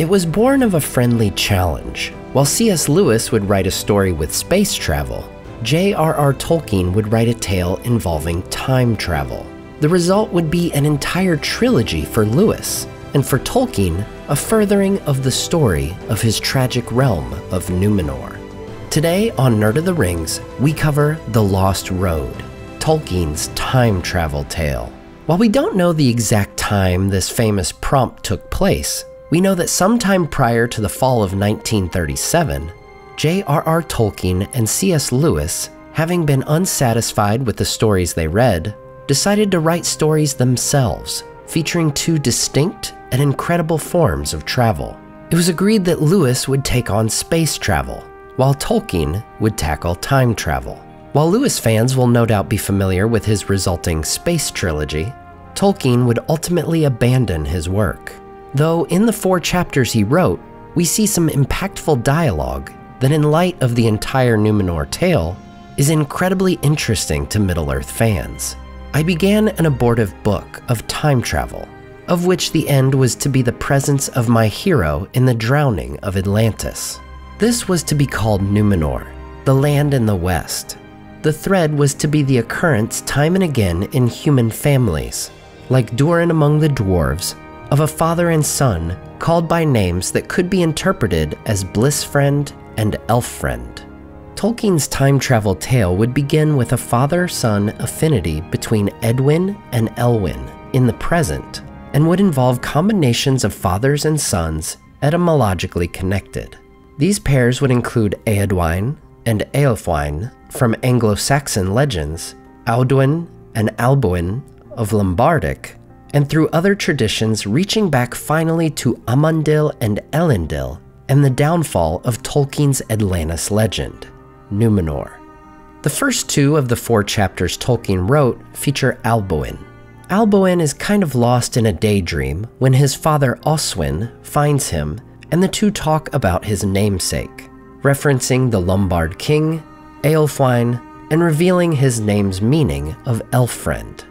It was born of a friendly challenge. While C.S. Lewis would write a story with space travel, J.R.R. Tolkien would write a tale involving time travel. The result would be an entire trilogy for Lewis, and for Tolkien, a furthering of the story of his tragic realm of Numenor. Today on Nerd of the Rings, we cover The Lost Road, Tolkien's time travel tale. While we don't know the exact time this famous prompt took place, we know that sometime prior to the fall of 1937, J.R.R. Tolkien and C.S. Lewis, having been unsatisfied with the stories they read, decided to write stories themselves, featuring two distinct and incredible forms of travel. It was agreed that Lewis would take on space travel, while Tolkien would tackle time travel. While Lewis fans will no doubt be familiar with his resulting Space Trilogy, Tolkien would ultimately abandon his work. Though in the 4 chapters he wrote, we see some impactful dialogue that, in light of the entire Numenor tale, is incredibly interesting to Middle-earth fans. I began an abortive book of time travel, of which the end was to be the presence of my hero in the drowning of Atlantis. This was to be called Numenor, the land in the west. The thread was to be the occurrence time and again in human families, like Durin among the dwarves, of a father and son called by names that could be interpreted as bliss friend and elf friend. Tolkien's time travel tale would begin with a father-son affinity between Edwin and Elwyn in the present, and would involve combinations of fathers and sons etymologically connected. These pairs would include Eadwine and Eilfwine from Anglo-Saxon legends, Audwin and Alboin of Lombardic, and through other traditions reaching back finally to Amundil and Elendil and the downfall of Tolkien's Atlantis legend, Numenor. The first 2 of the 4 chapters Tolkien wrote feature Alboin. Alboin is kind of lost in a daydream when his father Oswin finds him, and the two talk about his namesake, referencing the Lombard king, Eilfwine, and revealing his name's meaning of elf friend.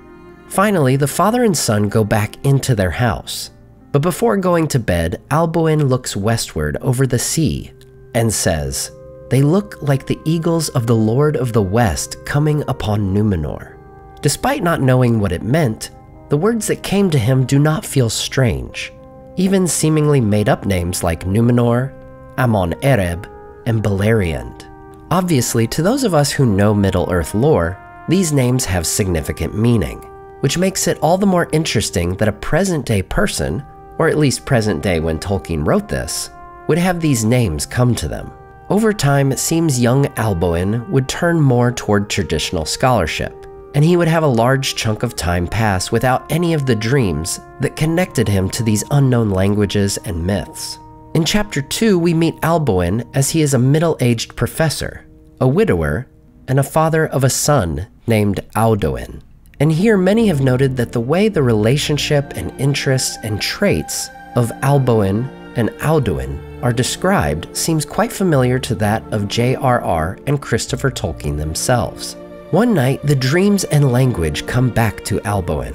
Finally, the father and son go back into their house, but before going to bed, Alboin looks westward over the sea and says, "They look like the eagles of the Lord of the West coming upon Numenor." Despite not knowing what it meant, the words that came to him do not feel strange. Even seemingly made-up names like Numenor, Amon-Ereb, and Beleriand. Obviously, to those of us who know Middle-earth lore, these names have significant meaning, which makes it all the more interesting that a present-day person, or at least present-day when Tolkien wrote this, would have these names come to them. Over time, it seems young Alboin would turn more toward traditional scholarship, and he would have a large chunk of time pass without any of the dreams that connected him to these unknown languages and myths. In Chapter 2, we meet Alboin as he is a middle-aged professor, a widower, and a father of a son named Audoin. And here many have noted that the way the relationship and interests and traits of Alboin and Audoin are described seems quite familiar to that of J.R.R. and Christopher Tolkien themselves. One night, the dreams and language come back to Alboin,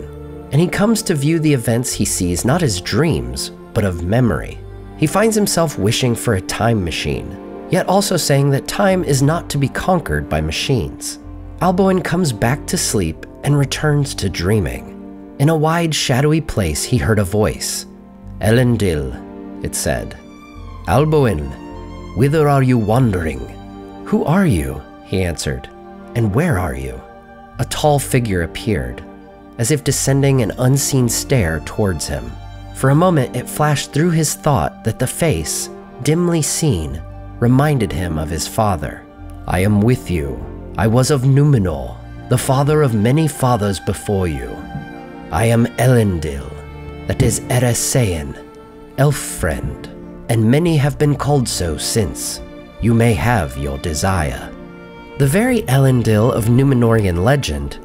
and he comes to view the events he sees not as dreams, but of memory. He finds himself wishing for a time machine, yet also saying that time is not to be conquered by machines. Alboin comes back to sleep and returns to dreaming. In a wide, shadowy place, he heard a voice. "Elendil," it said. "Alboin, whither are you wandering?" "Who are you?" he answered. "And where are you?" A tall figure appeared, as if descending an unseen stair towards him. For a moment, it flashed through his thought that the face, dimly seen, reminded him of his father. "I am with you. I was of Numenor, the father of many fathers before you. I am Elendil, that is Eresean, elf friend, and many have been called so since. You may have your desire." The very Elendil of Númenorian legend,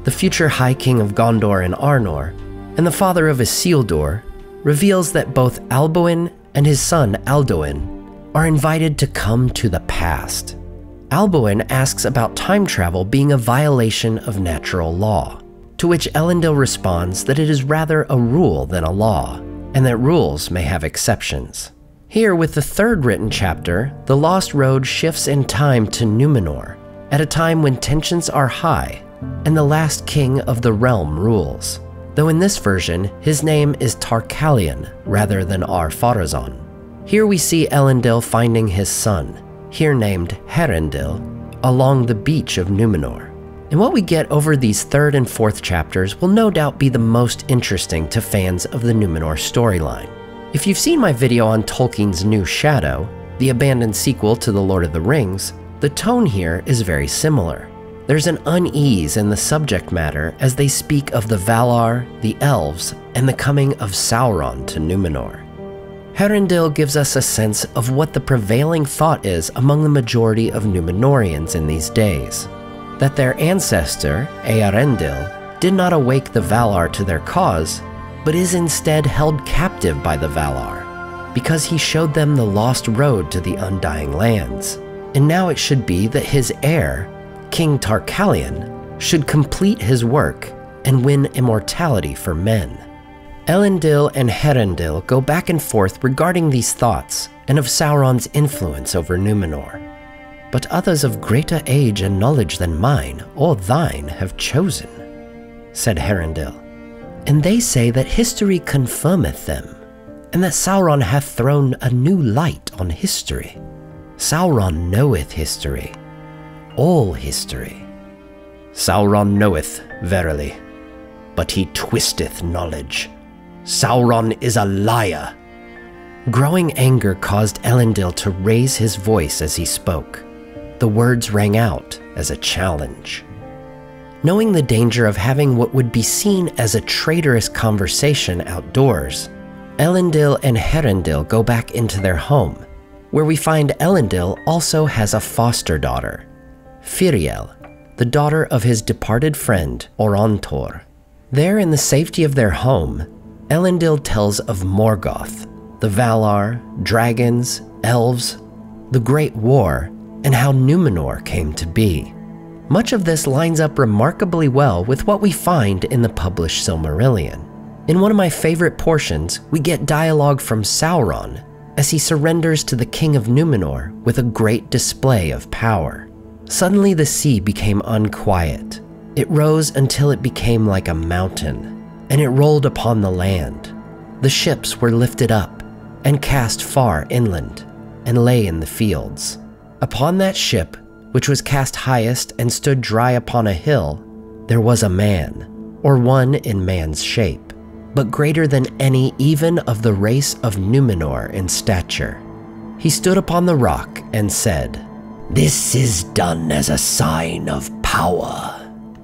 the future High King of Gondor and Arnor, and the father of Isildur, reveals that both Alboin and his son Aldoin are invited to come to the past. Alboin asks about time travel being a violation of natural law, to which Elendil responds that it is rather a rule than a law, and that rules may have exceptions. Here, with the third written chapter, the Lost Road shifts in time to Numenor, at a time when tensions are high, and the last king of the realm rules. Though in this version, his name is Tarkalion rather than Ar-Pharazôn. Here we see Elendil finding his son, here named Herendil, along the beach of Numenor. And what we get over these third and fourth chapters will no doubt be the most interesting to fans of the Numenor storyline. If you've seen my video on Tolkien's New Shadow, the abandoned sequel to The Lord of the Rings, the tone here is very similar. There's an unease in the subject matter as they speak of the Valar, the elves, and the coming of Sauron to Numenor. Herendil gives us a sense of what the prevailing thought is among the majority of Númenóreans in these days. That their ancestor, Eärendil, did not awake the Valar to their cause, but is instead held captive by the Valar, because he showed them the lost road to the Undying Lands. And now it should be that his heir, King Tarkalion, should complete his work and win immortality for men. Elendil and Herendil go back and forth regarding these thoughts and of Sauron's influence over Numenor. But others of greater age and knowledge than mine, or thine, have chosen, said Herendil. And they say that history confirmeth them, and that Sauron hath thrown a new light on history. Sauron knoweth history, all history. Sauron knoweth, verily, but he twisteth knowledge. Sauron is a liar. Growing anger caused Elendil to raise his voice as he spoke. The words rang out as a challenge. Knowing the danger of having what would be seen as a traitorous conversation outdoors, Elendil and Herendil go back into their home, where we find Elendil also has a foster daughter, Firiel, the daughter of his departed friend Orontor. There in the safety of their home, Elendil tells of Morgoth, the Valar, dragons, elves, the Great War, and how Numenor came to be. Much of this lines up remarkably well with what we find in the published Silmarillion. In one of my favorite portions, we get dialogue from Sauron as he surrenders to the king of Numenor with a great display of power. Suddenly the sea became unquiet. It rose until it became like a mountain, and it rolled upon the land. The ships were lifted up and cast far inland, and lay in the fields. Upon that ship, which was cast highest and stood dry upon a hill, there was a man, or one in man's shape, but greater than any even of the race of Numenor in stature. He stood upon the rock and said, "This is done as a sign of power,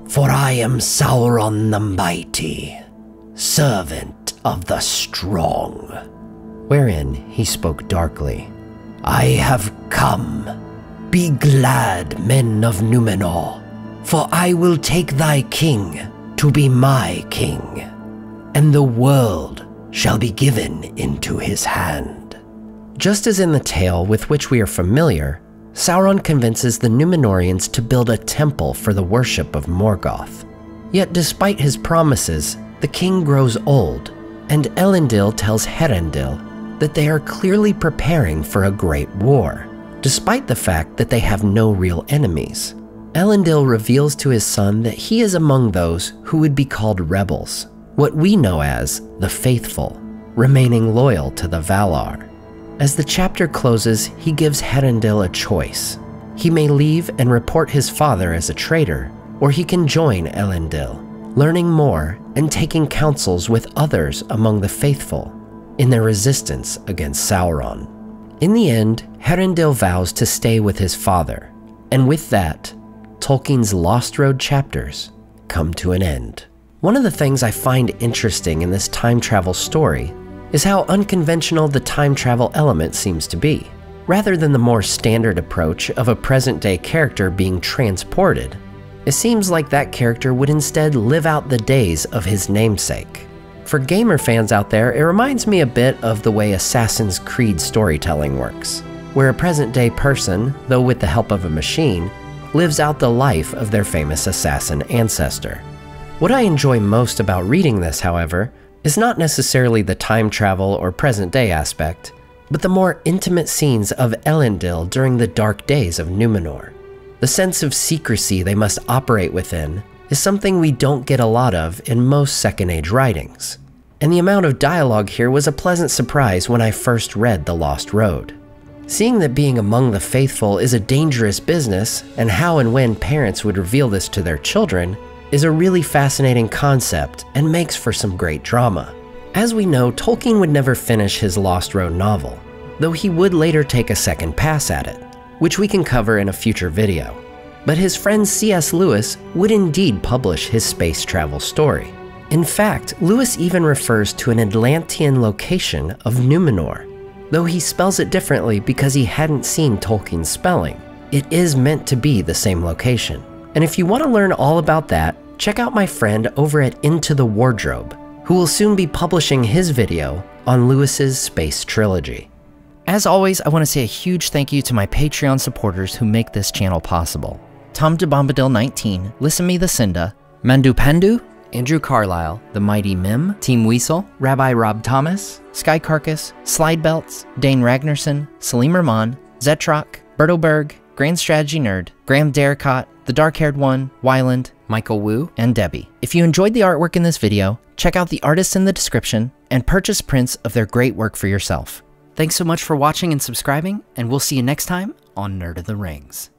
for I am Sauron the Mighty, servant of the strong." Wherein he spoke darkly, "I have come. Be glad, men of Numenor, for I will take thy king to be my king, and the world shall be given into his hand." Just as in the tale with which we are familiar, Sauron convinces the Númenóreans to build a temple for the worship of Morgoth. Yet despite his promises, the king grows old, and Elendil tells Herendil that they are clearly preparing for a great war, despite the fact that they have no real enemies. Elendil reveals to his son that he is among those who would be called rebels, what we know as the faithful, remaining loyal to the Valar. As the chapter closes, he gives Herendil a choice. He may leave and report his father as a traitor, or he can join Elendil, learning more and taking counsels with others among the faithful in their resistance against Sauron. In the end, Herendil vows to stay with his father, and with that, Tolkien's Lost Road chapters come to an end. One of the things I find interesting in this time travel story is how unconventional the time travel element seems to be. Rather than the more standard approach of a present-day character being transported, it seems like that character would instead live out the days of his namesake. For gamer fans out there, it reminds me a bit of the way Assassin's Creed storytelling works, where a present-day person, though with the help of a machine, lives out the life of their famous assassin ancestor. What I enjoy most about reading this, however, is not necessarily the time travel or present-day aspect, but the more intimate scenes of Elendil during the dark days of Numenor. The sense of secrecy they must operate within is something we don't get a lot of in most Second Age writings. And the amount of dialogue here was a pleasant surprise when I first read The Lost Road. Seeing that being among the faithful is a dangerous business, and how and when parents would reveal this to their children, is a really fascinating concept and makes for some great drama. As we know, Tolkien would never finish his Lost Road novel, though he would later take a second pass at it, which we can cover in a future video. But his friend C.S. Lewis would indeed publish his space travel story. In fact, Lewis even refers to an Atlantean location of Numenor. Though he spells it differently because he hadn't seen Tolkien's spelling, it is meant to be the same location. And if you want to learn all about that, check out my friend over at Into the Wardrobe, who will soon be publishing his video on Lewis's Space Trilogy. As always, I want to say a huge thank you to my Patreon supporters who make this channel possible. Tom DeBombadil 19, Listen Me the Cinda, Mandu Pandu, Andrew Carlisle, The Mighty Mim, Team Weasel, Rabbi Rob Thomas, Sky Carcass, Slide Belts, Dane Ragnarsson, Salim Rahman, Zetrock, Berto Berg, Grand Strategy Nerd, Graham Darricott, The Dark-Haired One, Wyland, Michael Wu, and Debbie. If you enjoyed the artwork in this video, check out the artists in the description and purchase prints of their great work for yourself. Thanks so much for watching and subscribing, and we'll see you next time on Nerd of the Rings.